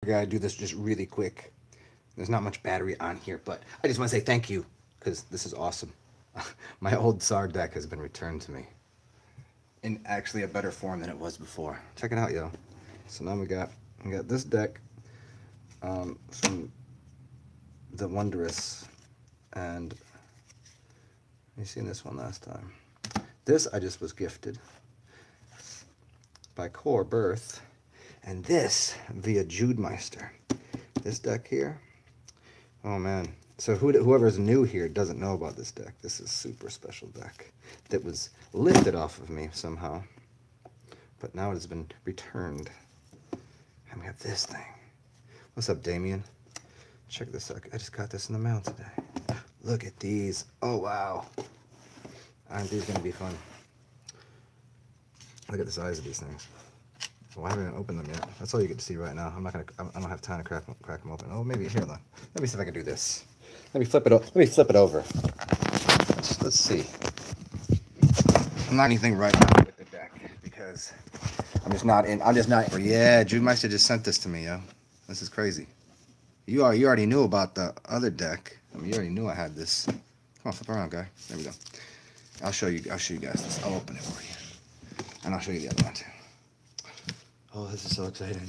I gotta do this just really quick. There's not much battery on here, but I just want to say thank you because this is awesome. My old Tsar deck has been returned to me in actually a better form than it was before. Check it out, yo. So now we got this deck from the Wondrous, and you seen this one last time. This I just was gifted by Core Birth, and this via Judemeister. This deck here, oh man. So whoever's new here doesn't know about this deck. This is super special deck that was lifted off of me somehow, but now it has been returned. And we have this thing. What's up, Damien? Check this out. I just got this in the mail today. Look at these. Oh wow. Aren't these gonna be fun? Look at the size of these things. Well, I haven't even opened them yet. That's all you get to see right now. I don't have time to crack them open. Oh, maybe here. Let me see if I can do this. Let me flip it. Let me flip it over. Let's see. I'm not anything right now with the deck because I'm just not in. I'm just not. Yeah, Judemeister just sent this to me, yo. This is crazy. You already knew about the other deck. I mean, you already knew I had this. Come on, flip around, guy. There we go. I'll show you guys this. I'll open it for you, and I'll show you the other one too. Oh, this is so exciting.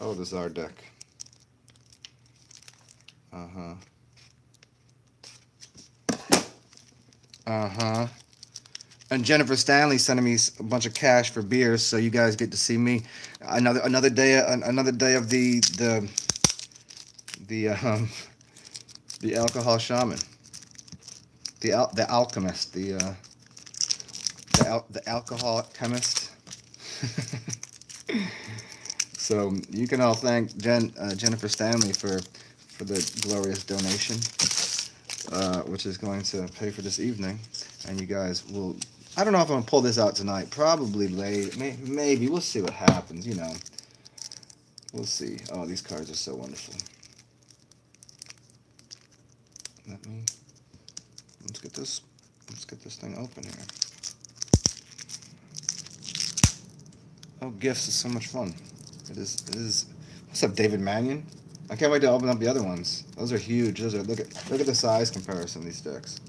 Oh, this is our deck. Uh-huh. Uh-huh. And Jennifer Stanley sending me a bunch of cash for beers, so you guys get to see me. Another day of the alcohol shaman, the alchemist, the alcohol chemist. So you can all thank Jennifer Stanley for the glorious donation, which is going to pay for this evening. And you guys will. I don't know if I'm gonna pull this out tonight. Probably late. Maybe we'll see what happens. You know. We'll see. Oh, these cards are so wonderful. Let's get this thing open here. Oh, gifts is so much fun. It is. What's up, David Mannion? I can't wait to open up the other ones. Those are huge. Look at the size comparison of these decks.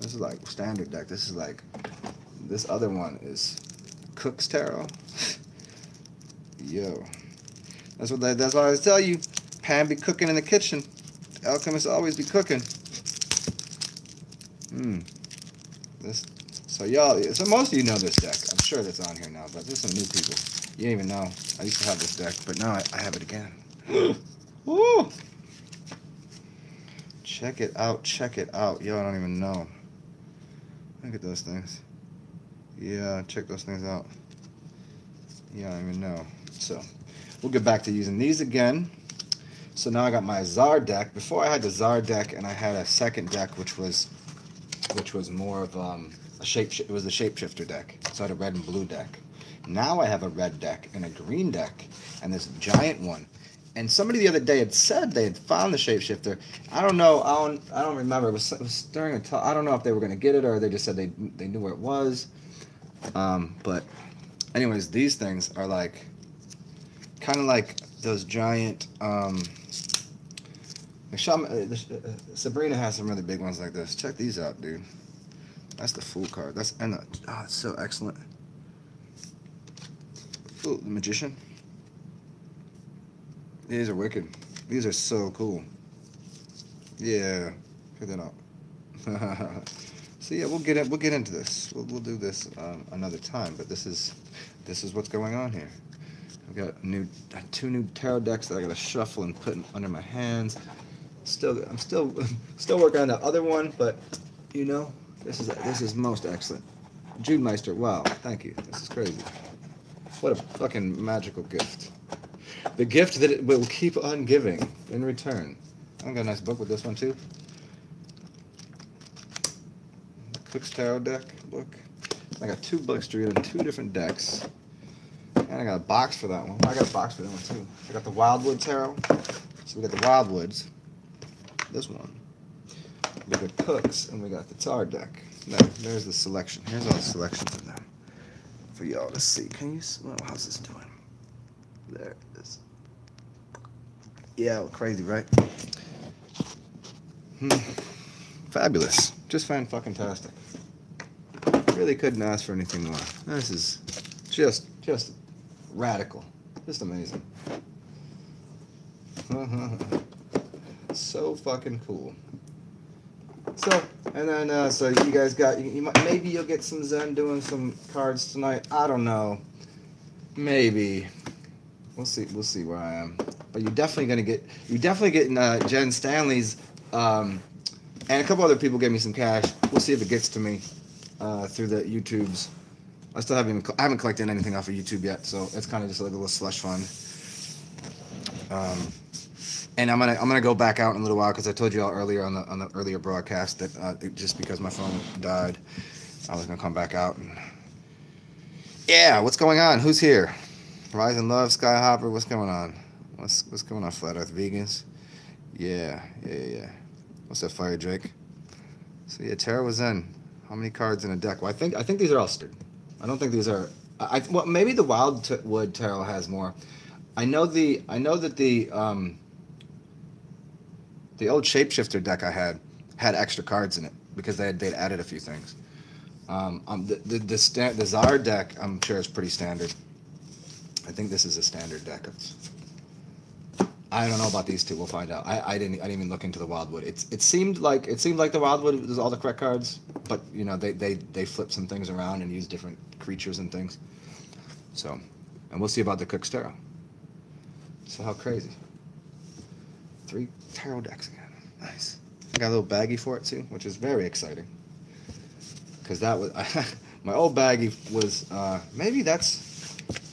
This is like standard deck. This other one is Cook's Tarot. Yo. That's what I always tell you. Pan be cooking in the kitchen. The alchemists always be cooking. So most of you know this deck. I'm sure that's on here now, but there's some new people. You didn't even know. I used to have this deck, but now I have it again. Woo! Check it out. Yo, I don't even know. Look at those things. Yeah, check those things out. Yeah, I don't even know. So, we'll get back to using these again. So now I got my Tsar deck. Before I had the Tsar deck, and I had a second deck, which was more of it was the shapeshifter deck. So I had a red and blue deck. Now I have a red deck and a green deck, and this giant one. And somebody the other day had said they had found the shapeshifter. I don't know. I don't remember. It was during a talk. I don't know if they were going to get it or they just said they knew where it was. But anyways, these things are like kind of like those giant. Sabrina has some really big ones like this. Check these out, dude. That's the Fool card. That's so excellent. Ooh, the Magician. These are wicked. These are so cool. Yeah, check that out. So yeah, we'll get into this. We'll do this another time. But this is what's going on here. I've got two new tarot decks that I gotta shuffle and put under my hands. I'm still working on the other one, but you know, this is most excellent. Judemeister, wow, thank you. This is crazy. What a fucking magical gift. The gift that it will keep on giving in return. I've got a nice book with this one too. Cook's Tarot deck book. I got two books to read in two different decks. And I got a box for that one. I got a box for that one too. I got the Wildwood Tarot. So we got the Wildwoods. This one. We got Cooks and we got the Tsar deck. There's the selection. Here's all the selections in there for y'all to see. Can you? Well, how's this doing? There it is. Yeah, crazy, right? Fabulous. Just fan-fucking-tastic. Really couldn't ask for anything more. This is just radical. Just amazing. So fucking cool. So, and then, so you guys got, maybe you'll get some Zen doing some cards tonight. I don't know. Maybe. We'll see where I am. But you're definitely getting Jenn Stanley's, and a couple other people gave me some cash. We'll see if it gets to me through the YouTubes. I haven't collected anything off of YouTube yet, so it's kind of just like a little slush fund. And I'm gonna go back out in a little while because I told you all earlier on the earlier broadcast that just because my phone died, I was gonna come back out and yeah. What's going on? Who's here? Rise and Love, Skyhopper. What's going on? What's going on? Flat Earth Vegans. Yeah. What's up, Fire Drake? So yeah, Tarot was in. How many cards in a deck? Well, I think these are all stood. I don't think these are. Well, maybe the Wildwood Tarot has more. I know that the old Shapeshifter deck I had extra cards in it because they'd added a few things. The Tsar deck I'm sure is pretty standard. I think this is a standard deck. I don't know about these two. We'll find out. I didn't even look into the Wildwood. It seemed like the Wildwood was all the correct cards, but you know they flipped some things around and used different creatures and things. So, and we'll see about the Cook's Tarot. So how crazy. 3 tarot decks again. Nice. I got a little baggie for it too, which is very exciting. Because that was my old baggie was maybe the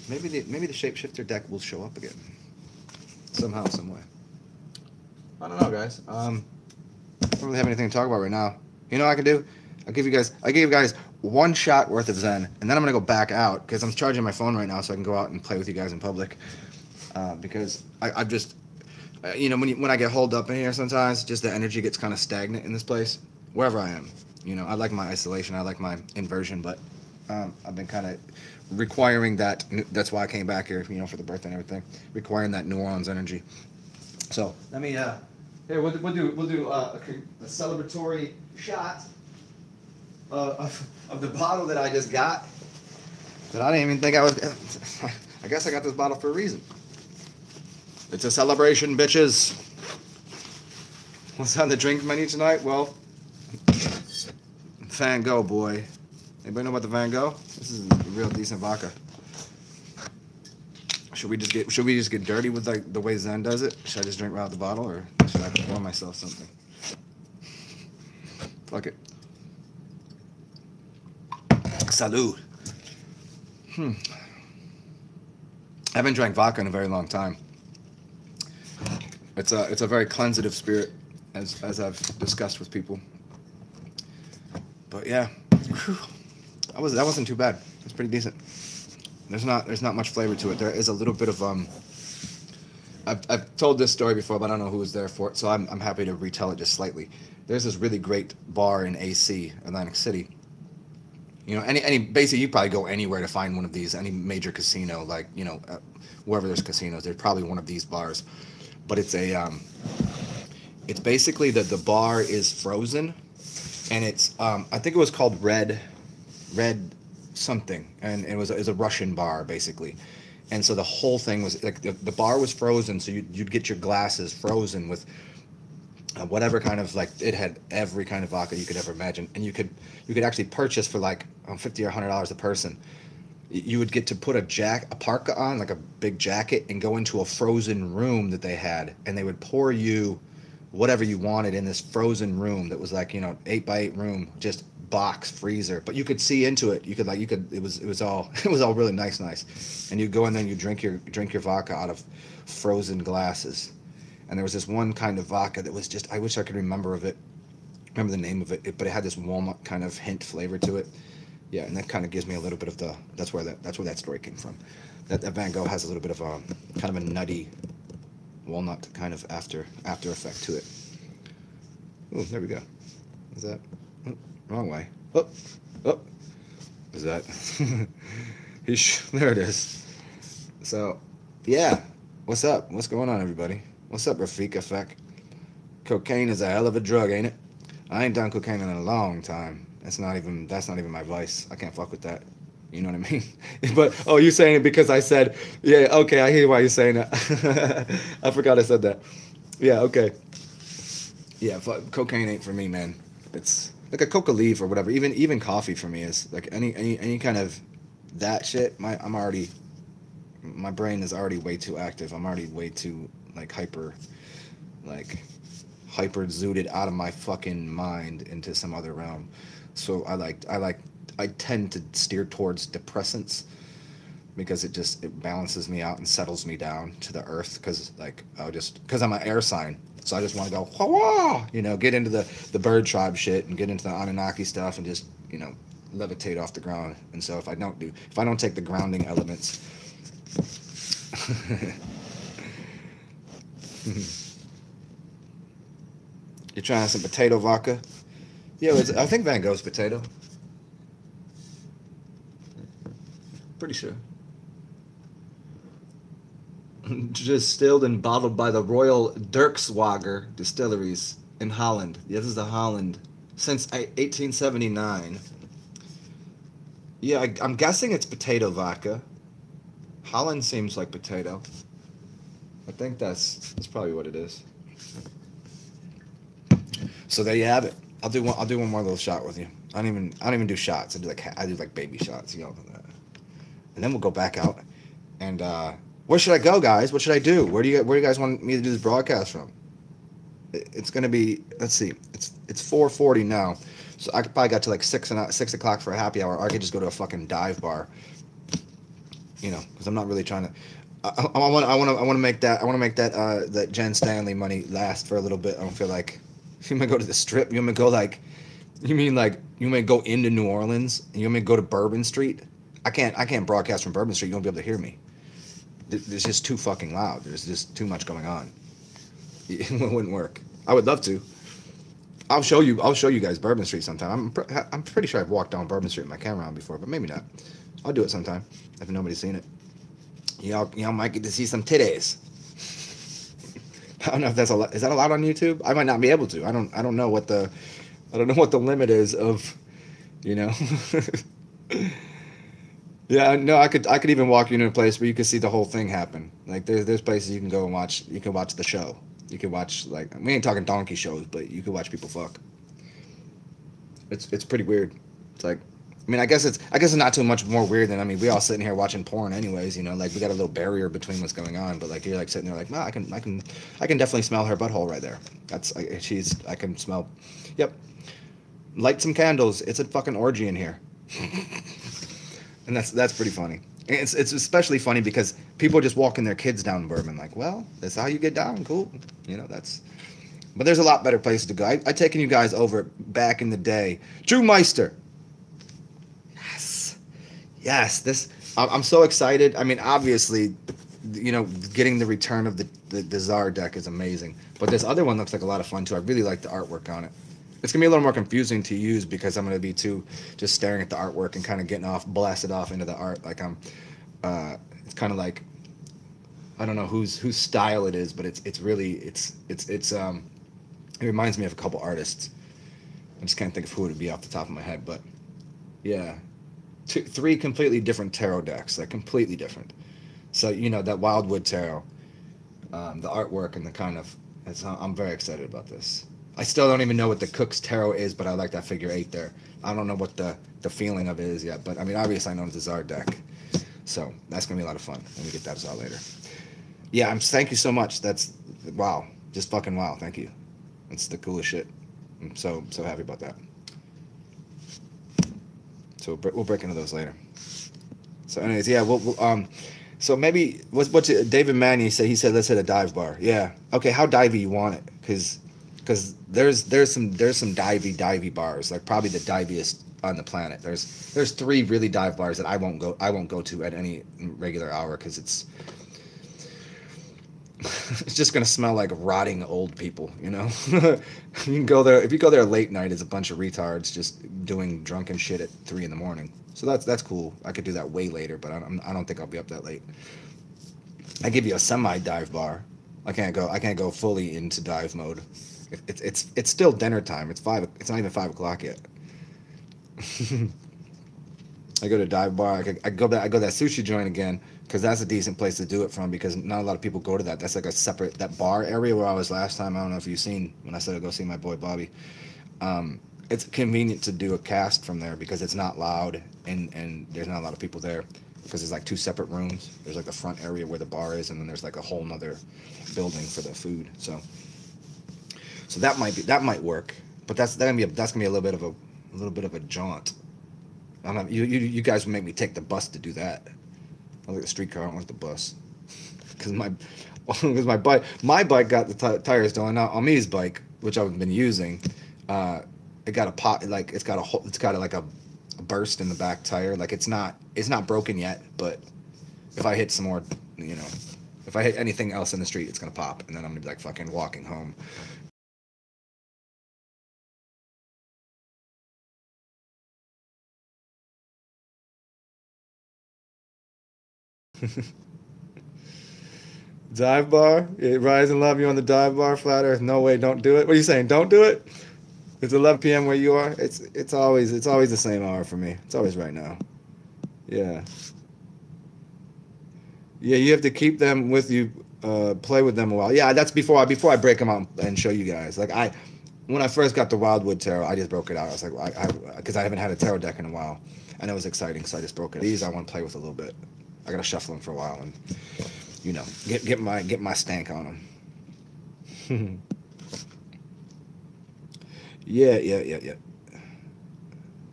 Shapeshifter deck will show up again somehow, some way. I don't know, guys. I don't really have anything to talk about right now. You know what I can do? I give you guys 1 shot worth of Zen, and then I'm gonna go back out because I'm charging my phone right now, so I can go out and play with you guys in public. Because I've just, when I get holed up in here sometimes, just the energy gets kind of stagnant in this place, wherever I am. You know, I like my isolation, I like my inversion, but I've been kind of requiring that. That's why I came back here, for the birthday and everything, requiring that New Orleans energy. So let me, here we'll do a celebratory shot of the bottle that I just got. That I didn't even think I was. I guess I got this bottle for a reason. It's a celebration, bitches. What's on the drink menu tonight? Well, Van Gogh, boy. Anybody know about the Van Gogh? This is a real decent vodka. Should we just get dirty with like the way Zen does it? Should I just drink right out the bottle, or should I pour myself something? Fuck it. Salud. I haven't drank vodka in a very long time. It's a very cleansative spirit, as I've discussed with people. But yeah, that wasn't too bad. It's pretty decent. There's not much flavor to it. There is a little bit of I've told this story before, but I don't know who was there for it, so I'm happy to retell it just slightly. There's this really great bar in AC, Atlantic City. Basically you probably go anywhere to find one of these, any major casino, like wherever there's casinos, there's probably one of these bars. But it's it's basically that the bar is frozen, and it's I think it was called Red something, and it was a Russian bar basically, and so the whole thing was like the bar was frozen, so you'd get your glasses frozen with whatever kind of, like, it had every kind of vodka you could ever imagine, and you could actually purchase for like $50 or $100 a person. You would get to put a parka on, like a big jacket, and go into a frozen room that they had, and they would pour you whatever you wanted in this frozen room that was like 8x8 room, just box freezer, but you could see into it. It was all really nice, and you go in there and you drink your vodka out of frozen glasses. And there was this one kind of vodka that was just, I wish I could remember the name of it, but it had this walnut kind of hint flavor to it. Yeah, and that kind of gives me a little bit of that's where that story came from. That Van Gogh has a little bit of a kind of a nutty walnut kind of after effect to it. Oh, there we go. Is that wrong way? Oh, is that? There it is. So, Yeah. What's up? What's going on, everybody? What's up, Rafik Effect? Cocaine is a hell of a drug, ain't it? I ain't done cocaine in a long time. That's not even my vice. I can't fuck with that. You know what I mean? But oh, you saying it because I said, yeah, okay, I hear why you're saying that. I forgot I said that. Yeah, okay. Yeah, cocaine ain't for me, man. It's like a coca leaf or whatever. Even coffee for me is like any kind of that shit. My brain is already way too active. I'm already way too like hyper zooted out of my fucking mind into some other realm. So I tend to steer towards depressants because it balances me out and settles me down to the earth because because I'm an air sign, so I just want to go wah, get into the bird tribe shit and get into the Anunnaki stuff and just levitate off the ground. And so if I don't take the grounding elements. You're trying some potato vodka? Yeah, I think Van Gogh's potato. Pretty sure. Distilled and bottled by the Royal Dirkswager Distilleries in Holland. Yeah, this is the Holland. Since 1879. Yeah, I'm guessing it's potato vodka. Holland seems like potato. I think that's probably what it is. So there you have it. I'll do one more little shot with you. I don't even do shots. I do like baby shots, and then we'll go back out. And where should I go, guys? What should I do? Where do you guys want me to do this broadcast from? It's gonna be, let's see, it's 4:40 now, so I could probably got to like 6 o'clock for a happy hour. Or I could just go to a fucking dive bar, because I'm not really trying to. I want to make that Jenn Stanley money last for a little bit. I don't feel like you might go to the strip. You want me to go you may go into New Orleans and you want me to go to Bourbon Street. I can't broadcast from Bourbon Street. You won't be able to hear me. It's just too fucking loud. There's just too much going on. It wouldn't work. I would love to. I'll show you guys Bourbon Street sometime. I'm pretty sure I've walked down Bourbon Street with my camera on before, but maybe not. I'll do it sometime if nobody's seen it. Y'all might get to see some titties. I don't know if is that allowed on YouTube? I might not be able to. I don't know what the limit is of, you know. Yeah, no, I could even walk you into a place where you could see the whole thing happen. Like there's places you can go and watch. You can watch the show. You can watch, like, we ain't talking donkey shows, but you can watch people fuck. It's pretty weird. It's like, I mean, I guess it's not too much more weird than, I mean, we all sitting here watching porn anyways, like we got a little barrier between what's going on, but like you're like sitting there like, no, I can definitely smell her butthole right there. I can smell. Yep. Light some candles. It's a fucking orgy in here. And that's pretty funny. And it's especially funny because people just walking their kids down Bourbon, like, well, that's how you get down. Cool. But there's a lot better places to go. I taken you guys over back in the day. Judemeister. Yes. I'm so excited. I mean, obviously, getting the return of the Tsar deck is amazing. But this other one looks like a lot of fun too. I really like the artwork on it. It's gonna be a little more confusing to use because I'm gonna be just staring at the artwork and kind of blasted off into the art. Like it's kind of like, I don't know whose style it is, but it reminds me of a couple artists. I just can't think of who it would be off the top of my head, but yeah, three completely different tarot decks, like completely different. So that Wildwood tarot, the artwork and the kind of, I'm very excited about this. I still don't even know what the Cook's Tarot is, but I like that figure 8 there. I don't know what the feeling of it is yet, but I mean, obviously I know it's a Tsar deck. So that's going to be a lot of fun. Let me get that out later. Yeah, thank you so much. That's, wow. Just fucking wow. Thank you. It's the coolest shit. I'm so happy about that. So we'll break into those later. So anyways, yeah, so maybe, what's David Manny said? He said, let's hit a dive bar. Yeah. Okay, how divey you want it? Because there's some divey bars, like probably the diviest on the planet. There's 3 really dive bars that I won't go to at any regular hour because it's just gonna smell like rotting old people. You can go there, if you go there late night, it's a bunch of retards just doing drunken shit at 3 a.m. So that's cool. I could do that way later, but I don't think I'll be up that late. I give you a semi dive bar. I can't go fully into dive mode. It's still dinner time. It's 5. It's not even 5 o'clock yet. I go to dive bar. I go back. I go to that sushi joint again because that's a decent place to do it from because not a lot of people go to that. That's like a separate that bar area where I was last time. I don't know if you've seen when I said I go see my boy Bobby. It's convenient to do a cast from there because it's not loud and there's not a lot of people there because there's like 2 separate rooms. There's like the front area where the bar is and then there's like a whole nother building for the food. So that might work, but that's gonna be a little bit of a jaunt. I'm not, you guys would make me take the bus to do that. I like the streetcar. I don't like the bus because my bike got the tires done out. On me's bike, which I've been using, it got a pot like it's got like a burst in the back tire. Like it's not broken yet, but if I hit some more, you know, if I hit anything else in the street, it's gonna pop, and then I'm gonna be like fucking walking home. Dive bar? Rise and love you on the dive bar, flat earth. No way, don't do it. What are you saying? Don't do it? It's 11 p.m. where you are. It's always the same hour for me. It's always right now. Yeah. Yeah, you have to keep them with you, play with them a while. Yeah, that's before I break them out and show you guys. Like when I first got the Wildwood Tarot, I just broke it out. I was like, because I haven't had a tarot deck in a while, and it was exciting, so I just broke it. These I want to play with a little bit. I gotta shuffle them for a while and get my stank on them. Yeah.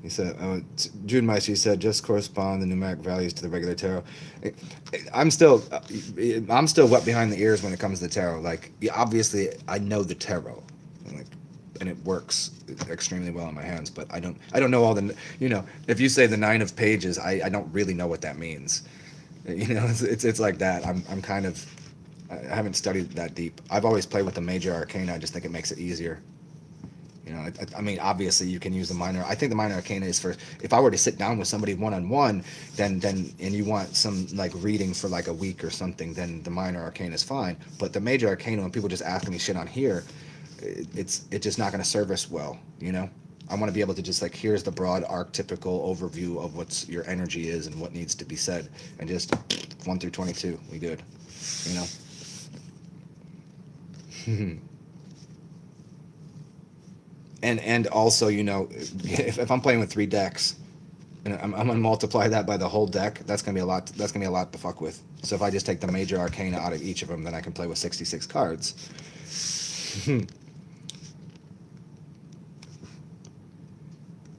He said, Judemeister, he said, just correspond the numeric values to the regular tarot. I'm still wet behind the ears when it comes to tarot. Like, obviously, I know the tarot, and it works extremely well in my hands. But I don't know all the, if you say the 9 of pages, I don't really know what that means. It's like that. I'm kind of, I haven't studied that deep. I've always played with the major arcana. I just think it makes it easier. I mean, obviously you can use the minor. I think the minor arcana is for if I were to sit down with somebody one-on-one, then and you want some like reading for like a week or something, then the minor arcana is fine. But the major arcana, when people just asking me shit on here, it's just not going to serve us well. I want to be able to just like here's the broad archetypical overview of what's your energy is and what needs to be said, and just 1 through 22, we good. And also, if I'm playing with 3 decks, and I'm gonna multiply that by the whole deck, that's gonna be a lot. That's gonna be a lot to fuck with. So if I just take the major arcana out of each of them, then I can play with 66 cards.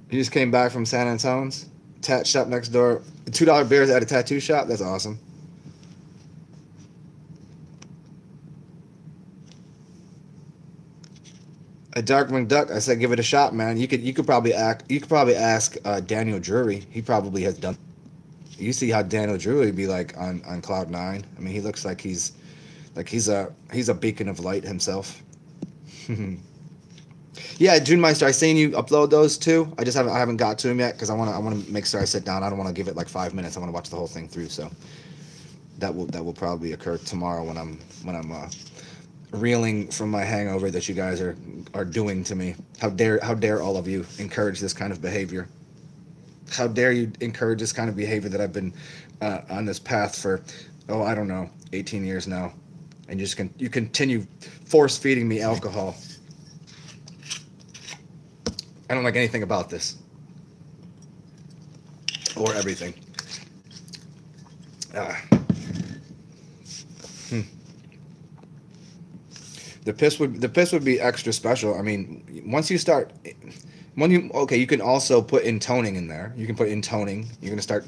You just came back from San Antonio's tat shop next door. $2 beers at a tattoo shop. That's awesome. A Darkwing Duck. I said, give it a shot, man. You could probably ask Daniel Drury. He probably has done. You see how Daniel Drury be like on cloud 9. I mean, he looks like he's a beacon of light himself. Yeah, Judemeister, I seen you upload those too. I haven't got to them yet because I want to make sure I sit down. I don't want to give it like 5 minutes. I want to watch the whole thing through. So that will probably occur tomorrow when I'm reeling from my hangover that you guys are doing to me. How dare all of you encourage this kind of behavior? How dare you encourage this kind of behavior that I've been on this path for I don't know 18 years now, and you continue force feeding me alcohol. I don't like anything about this or everything. The piss would be extra special. I mean, once you start, you can also put intoning in there. You can put intoning. You're gonna start.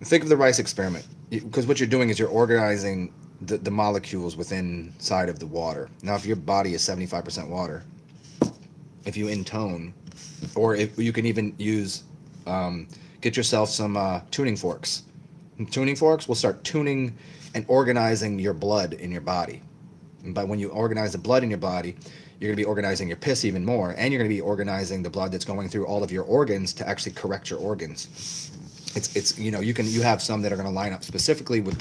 Think of the rice experiment, because what you're doing is you're organizing the molecules within side of the water. Now, if your body is 75% water, if you intone, or if you can even use, get yourself some tuning forks. Tuning forks will start tuning and organizing your blood in your body. But when you organize the blood in your body, you're going to be organizing your piss even more, and you're going to be organizing the blood that's going through all of your organs to actually correct your organs. It's you have some that are going to line up specifically with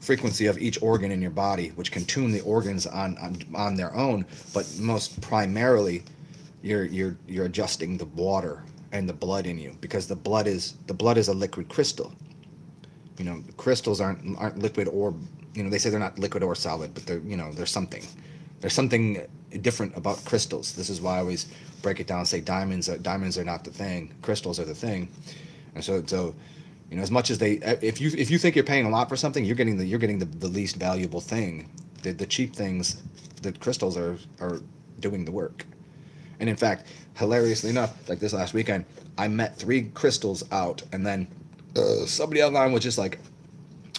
frequency of each organ in your body, which can tune the organs on their own. But most primarily, you're adjusting the water and the blood in you, because the blood is a liquid crystal. You know, crystals aren't liquid, or, you know, they say they're not liquid or solid, but they're, you know, there's something different about crystals. This is why I always break it down and say diamonds are not the thing, crystals are the thing. And so you know, as much as if you think you're paying a lot for something, you're getting the least valuable thing. The cheap things, the crystals are doing the work. And in fact, hilariously enough, like this last weekend, I met 3 crystals out, and then somebody online was just like,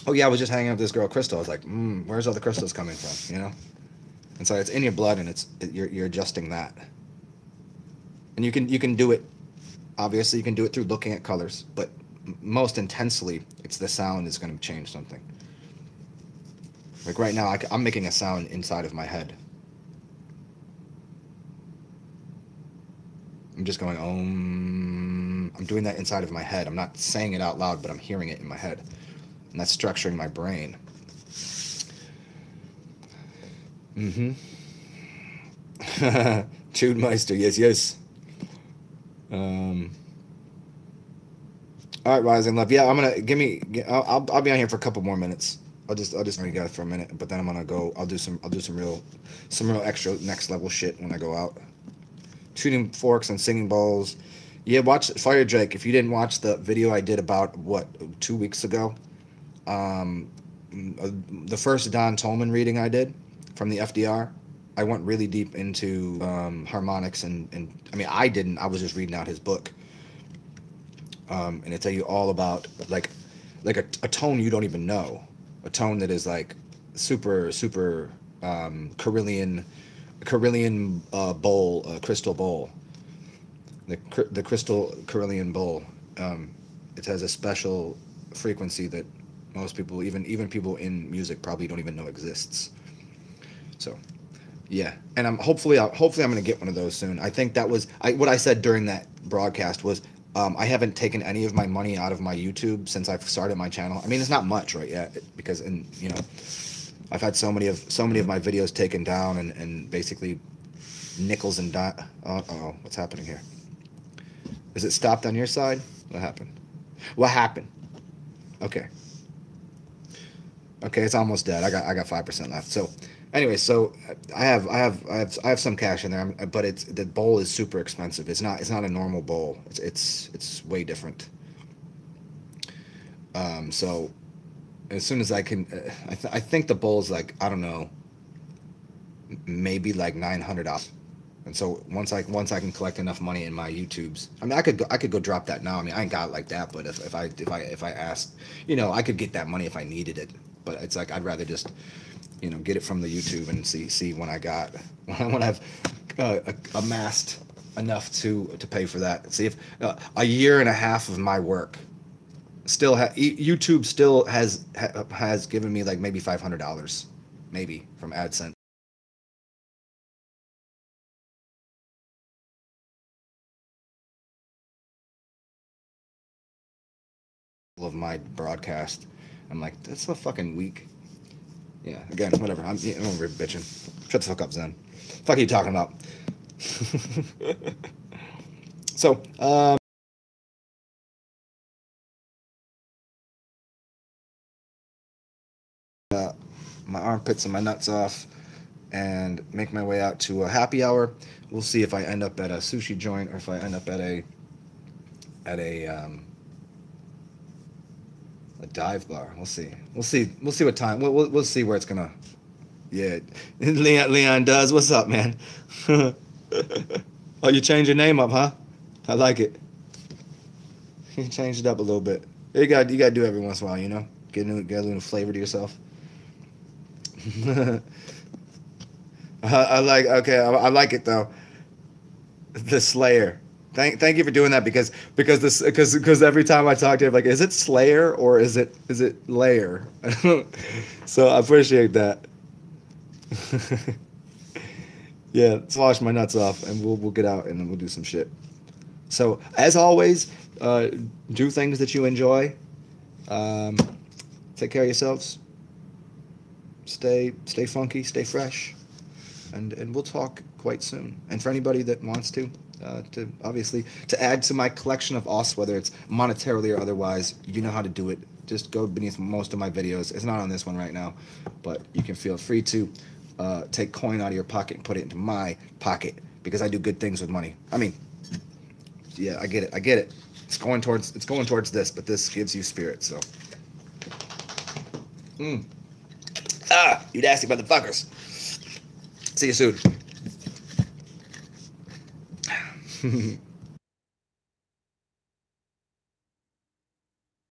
"Oh yeah, I was just hanging out with this girl Crystal." I was like, "Where's all the crystals coming from?" You know. And so it's in your blood, and you're adjusting that. And you can do it. Obviously, you can do it through looking at colors, but most intensely, it's the sound is going to change something. Like right now, I'm making a sound inside of my head. I'm just going, I'm doing that inside of my head. I'm not saying it out loud, but I'm hearing it in my head. And that's structuring my brain. Judemeister, yes. All right, Rising Love. Yeah, I'm gonna I'll be on here for a couple more minutes. I'll just hang you guys for a minute, but then I'm gonna go. I'll do some real extra next level shit when I go out. Shooting forks and singing bowls. Yeah, watch Fire Drake. If you didn't watch the video I did about 2 weeks ago, the first Don Tolman reading I did from the FDR, I went really deep into harmonics and I mean, I didn't. I was just reading out his book, and it tell you all about like a tone you don't even know, a tone that is like super Carillion bowl, crystal bowl, the crystal Carillion bowl. It has a special frequency that most people, even people in music, probably don't even know exists. So, yeah, and hopefully I'm gonna get one of those soon. I think that was what I said during that broadcast was I haven't taken any of my money out of my YouTube since I've started my channel. I mean, it's not much right yet because you know, I've had so many of my videos taken down and basically nickels and dime. Oh, what's happening here? Is it stopped on your side? What happened? Okay, it's almost dead. I got 5% left. So anyway, so I have some cash in there, but the bowl is super expensive. It's not a normal bowl. It's way different. So as soon as I can, I think the bowl's like, I don't know, maybe like $900. And so once I can collect enough money in my YouTubes, I mean, I could go drop that now. I mean, I ain't got it like that, but if I asked, you know, I could get that money if I needed it. But it's like I'd rather just, you know, get it from the YouTube and see when I've amassed enough to pay for that. See if a year and a half of my work still YouTube still has given me like maybe $500, maybe from AdSense. Of my broadcast. I'm like, that's so fucking weak. Yeah, again, whatever. I'm over bitching. Shut the fuck up, Zen. Fuck are you talking about? So, my armpits and my nuts off and make my way out to a happy hour. We'll see if I end up at a sushi joint or if I end up at a dive bar. We'll see what time. We'll see where it's gonna. Yeah, Leon does. What's up, man? Oh, you changed your name up, huh? I like it. You changed it up a little bit. You got to do every once in a while, you know. Get a little flavor to yourself. I like it though. The Slayer. Thank you for doing that because every time I talk to you, I'm like, is it Slayer or is it Layer? So I appreciate that. Yeah, let's wash my nuts off and we'll get out and then we'll do some shit. So as always, do things that you enjoy. Take care of yourselves. stay funky, stay fresh, and we'll talk quite soon. And for anybody that wants to obviously to add to my collection of OS, whether it's monetarily or otherwise, you know how to do it. Just go beneath most of my videos. It's not on this one right now, but you can feel free to take coin out of your pocket and put it into my pocket because I do good things with money. I mean, yeah, I get it. It's going towards this, but this gives you spirit. So, you nasty motherfuckers. See you soon.